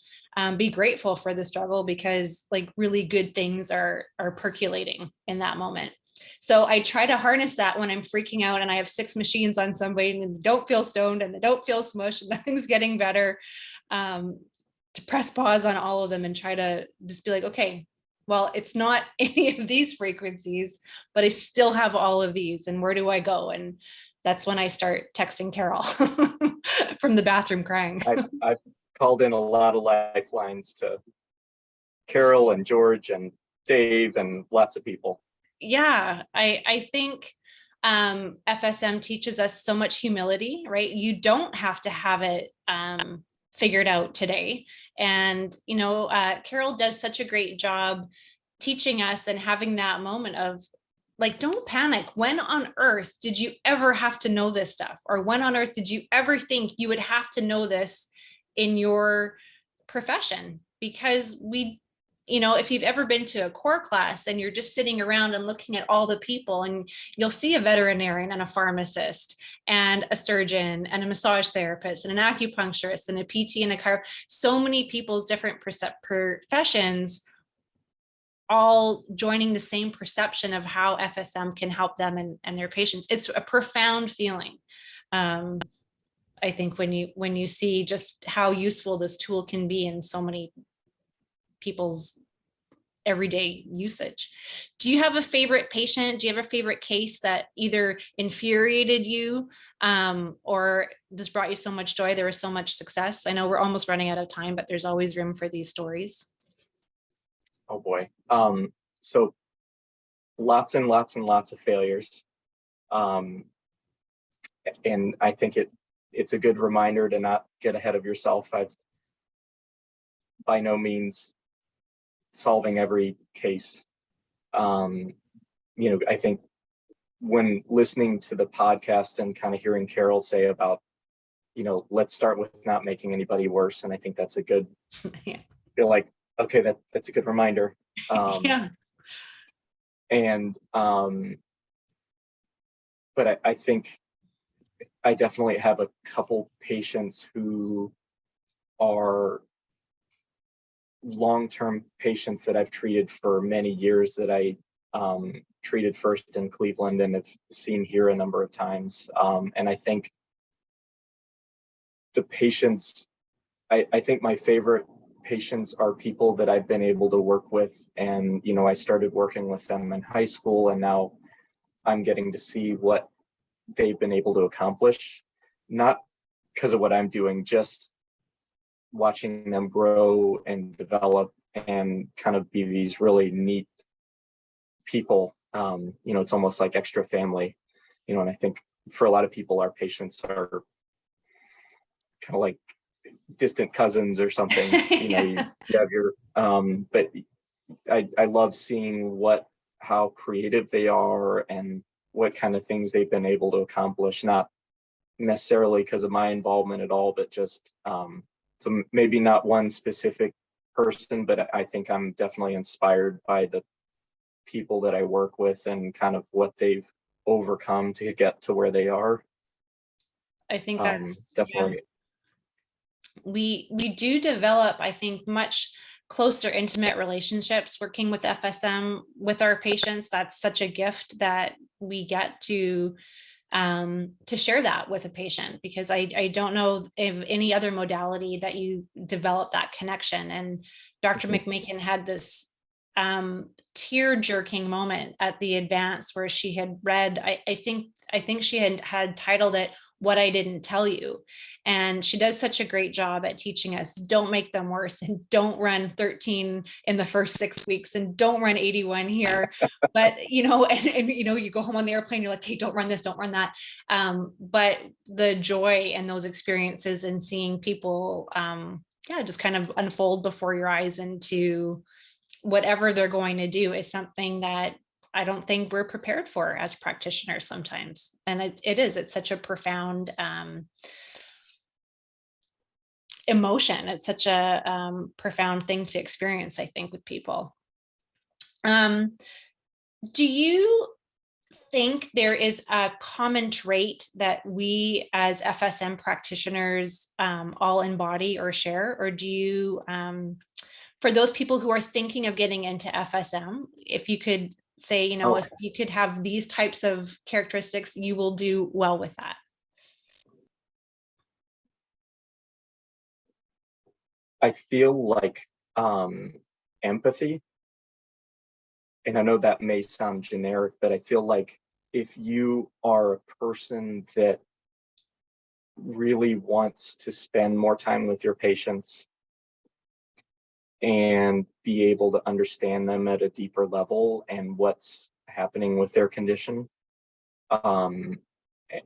be grateful for the struggle, because really good things are percolating in that moment. So I try to harness that when I'm freaking out and I have 6 machines on somebody and they don't feel stoned and they don't feel smushed and nothing's getting better, to press pause on all of them and try to just be like, okay, well, it's not any of these frequencies, but I still have all of these, and where do I go? And that's when I start texting Carol from the bathroom crying. I've called in a lot of lifelines to Carol and George and Dave and lots of people. Yeah, I think FSM teaches us so much humility, right? You don't have to have it figured out today. And, Carol does such a great job teaching us and having that moment of don't panic. When on earth did you ever have to know this stuff? Or when on earth did you ever think you would have to know this in your profession? Because if you've ever been to a core class and you're just sitting around and looking at all the people, and you'll see a veterinarian and a pharmacist and a surgeon and a massage therapist and an acupuncturist and a PT and a chiropractor, so many people's different professions all joining the same perception of how FSM can help them and their patients. It's a profound feeling. I think when you see just how useful this tool can be in so many people's everyday usage. Do you have a favorite patient? Do you have a favorite case that either infuriated you or just brought you so much joy? There was so much success. I know we're almost running out of time, but there's always room for these stories. Oh boy. So lots and lots and lots of failures. And I think it's a good reminder to not get ahead of yourself. I've by no means solving every case. I think when listening to the podcast and kind of hearing Carol say about, let's start with not making anybody worse. And I think that's a good, Yeah. feel like, okay, that's a good reminder. Yeah. And, but I think I definitely have a couple patients who are long-term patients that I've treated for many years that I treated first in Cleveland and have seen here a number of times. And I think the patients, I think my favorite patients are people that I've been able to work with. And, I started working with them in high school, and now I'm getting to see what they've been able to accomplish, not because of what I'm doing, just watching them grow and develop and kind of be these really neat people. It's almost like extra family, and I think for a lot of people, our patients are kind of like distant cousins or something. You have your, but I love seeing how creative they are and what kind of things they've been able to accomplish, not necessarily because of my involvement at all, but just, so maybe not one specific person, but I think I'm definitely inspired by the people that I work with and kind of what they've overcome to get to where they are. I think that's definitely. We do develop, I think, much closer, intimate relationships working with FSM with our patients. That's such a gift that we get to share that with a patient, because I don't know of any other modality that you develop that connection. And Dr. McMakin had this tear-jerking moment at the advance where she had read, I think she had titled it "What I Didn't Tell You," and she does such a great job at teaching us, don't make them worse, and don't run 13 in the first 6 weeks, and don't run 81 here. But and you go home on the airplane, you're like, hey, don't run this, don't run that. But the joy and those experiences and seeing people just kind of unfold before your eyes into whatever they're going to do is something that I don't think we're prepared for as practitioners sometimes. And it's such a profound emotion. It's such a profound thing to experience, I think, with people. Do you think there is a common trait that we as FSM practitioners all embody or share? Or do you, for those people who are thinking of getting into FSM, if you could say, if you could have these types of characteristics, you will do well with that? I feel like empathy, and I know that may sound generic, but I feel like if you are a person that really wants to spend more time with your patients and be able to understand them at a deeper level and what's happening with their condition. And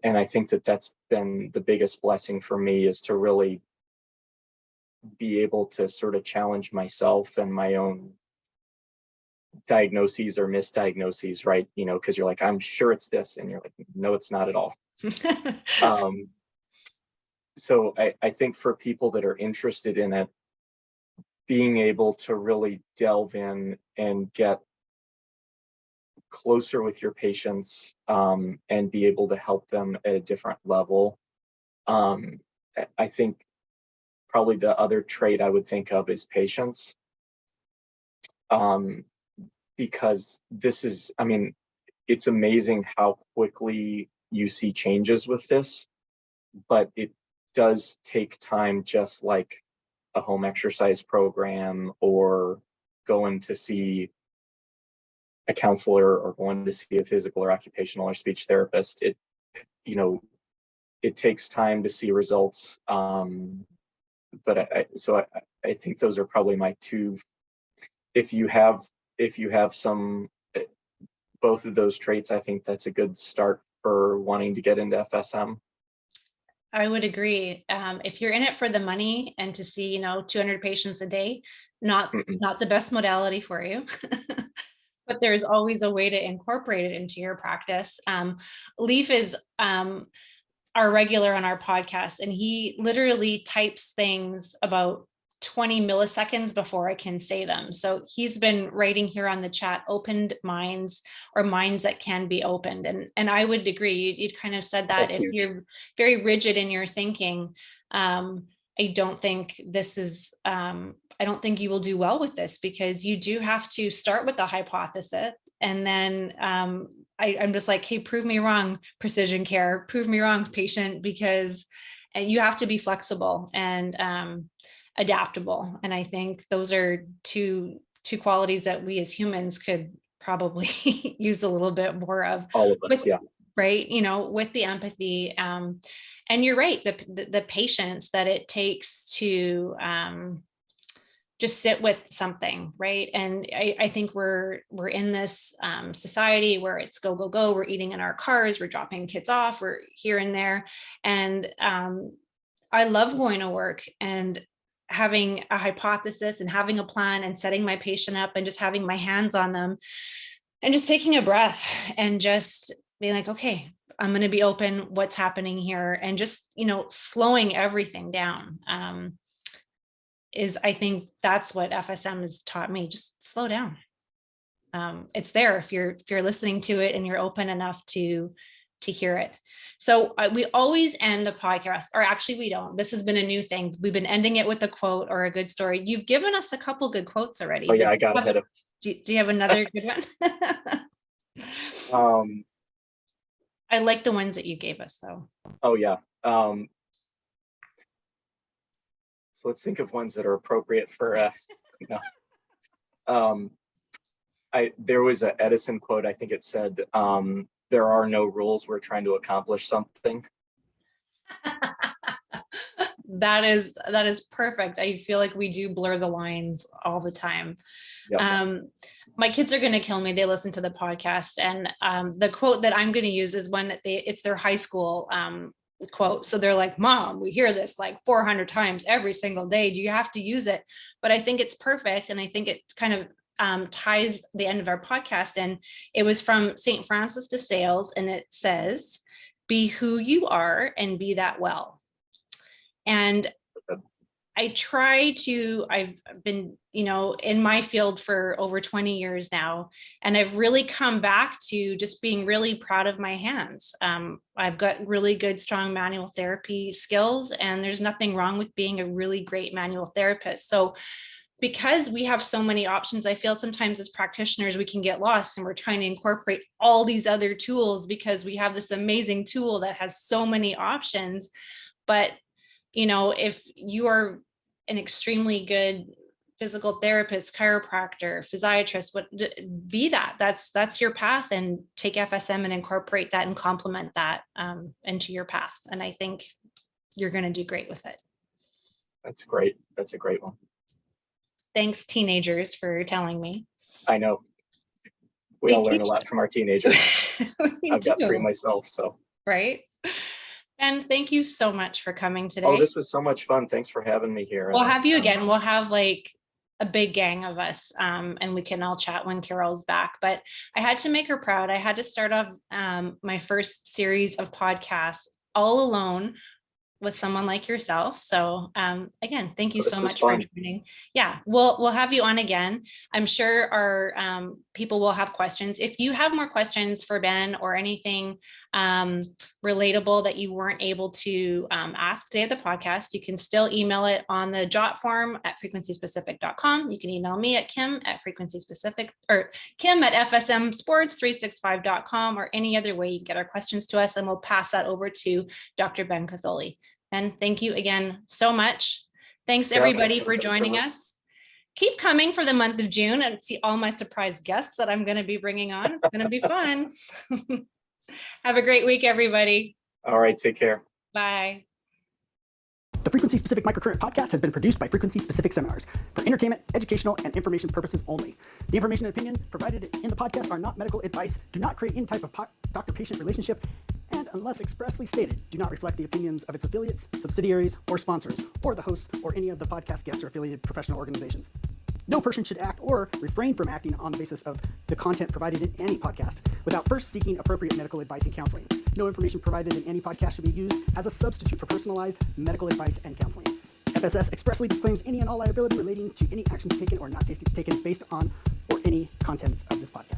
I think that that's been the biggest blessing for me, is to really be able to sort of challenge myself and my own diagnoses or misdiagnoses, right? Because you're like, I'm sure it's this, and you're like, no, it's not at all. So I think for people that are interested in it, being able to really delve in and get closer with your patients and be able to help them at a different level. I think probably the other trait I would think of is patience. Because this is, it's amazing how quickly you see changes with this, but it does take time, just like a home exercise program or going to see a counselor or going to see a physical or occupational or speech therapist. It takes time to see results. But I think those are probably my two. If you have some, both of those traits, I think that's a good start for wanting to get into FSM. I would agree. If you're in it for the money and to see, 200 patients a day, not the best modality for you. But there's always a way to incorporate it into your practice. Leaf is our regular on our podcast, and he literally types things about 20 milliseconds before I can say them. So he's been writing here on the chat, opened minds, or minds that can be opened. And I would agree. You'd kind of said that if you're very rigid in your thinking, I don't think this is, I don't think you will do well with this, because you do have to start with the hypothesis. And then I'm just like, hey, prove me wrong, precision care, prove me wrong, patient, because you have to be flexible and adaptable. And I think those are two qualities that we as humans could probably use a little bit more of. All of us, yeah. right? You know, with the empathy. And you're right, the patience that it takes to just sit with something, right? And I think we're in this society where it's go, go, go. We're eating in our cars, we're dropping kids off, we're here and there. And I love going to work and having a hypothesis and having a plan and setting my patient up and just having my hands on them and just taking a breath and just being like, okay, I'm going to be open. What's happening here? And just, you know, slowing everything down is, I think that's what FSM has taught me. Just slow down. It's there if you're listening to it and you're open enough to hear it. So we always end the podcast, or actually we don't. This has been a new thing. We've been ending it with a quote or a good story. You've given us a couple good quotes already. Oh yeah, I got ahead of. Do you have another good one? I like the ones that you gave us, though. Oh yeah. So let's think of ones that are appropriate for. There was an Edison quote. I think it said, "There are no rules. We're trying to accomplish something." That is perfect. I feel like we do blur the lines all the time. Yep. My kids are going to kill me. They listen to the podcast, and the quote that I'm going to use is one that it's their high school quote. So they're like, "Mom, we hear this like 400 times every single day. Do you have to use it?" But I think it's perfect, and I think it kind of ties the end of our podcast. And it was from St. Francis de Sales, and it says, "Be who you are and be that well." And I've been, you know, in my field for over 20 years now, and I've really come back to just being really proud of my hands. I've got really good, strong manual therapy skills, and there's nothing wrong with being a really great manual therapist. So because we have so many options, I feel sometimes as practitioners, we can get lost and we're trying to incorporate all these other tools because we have this amazing tool that has so many options. But, you know, if you are an extremely good physical therapist, chiropractor, physiatrist, be that's your path, and take FSM and incorporate that and complement that into your path. And I think you're going to do great with it. That's great. That's a great one. Thanks, teenagers, for telling me. I know. We all learn a lot from our teenagers. I've got 3 myself, so. Right. And thank you so much for coming today. Oh, this was so much fun. Thanks for having me here. We'll have you again. We'll have like a big gang of us, and we can all chat when Carol's back. But I had to make her proud. I had to start off my first series of podcasts all alone with someone like yourself. So again, thank you so much for joining. Yeah, we'll have you on again. I'm sure our people will have questions. If you have more questions for Ben or anything relatable that you weren't able to ask today at the podcast, you can still email it on the jot form at frequencyspecific.com. You can email me at kim@frequencyspecific, or kim@fsmsports365.com, or any other way you can get our questions to us, and we'll pass that over to Dr. Ben Katholi. And thank you again so much. Thanks everybody for joining us. Keep coming for the month of June and see all my surprise guests that I'm going to be bringing on. It's going to be fun. Have a great week, everybody. All right, take care. Bye. The Frequency Specific Microcurrent podcast has been produced by Frequency Specific Seminars for entertainment, educational, and information purposes only. The information and opinion provided in the podcast are not medical advice, do not create any type of doctor-patient relationship, and unless expressly stated, do not reflect the opinions of its affiliates, subsidiaries, or sponsors, or the hosts, or any of the podcast guests or affiliated professional organizations. No person should act or refrain from acting on the basis of the content provided in any podcast without first seeking appropriate medical advice and counseling. No information provided in any podcast should be used as a substitute for personalized medical advice and counseling. FSS expressly disclaims any and all liability relating to any actions taken or not taken based on or any contents of this podcast.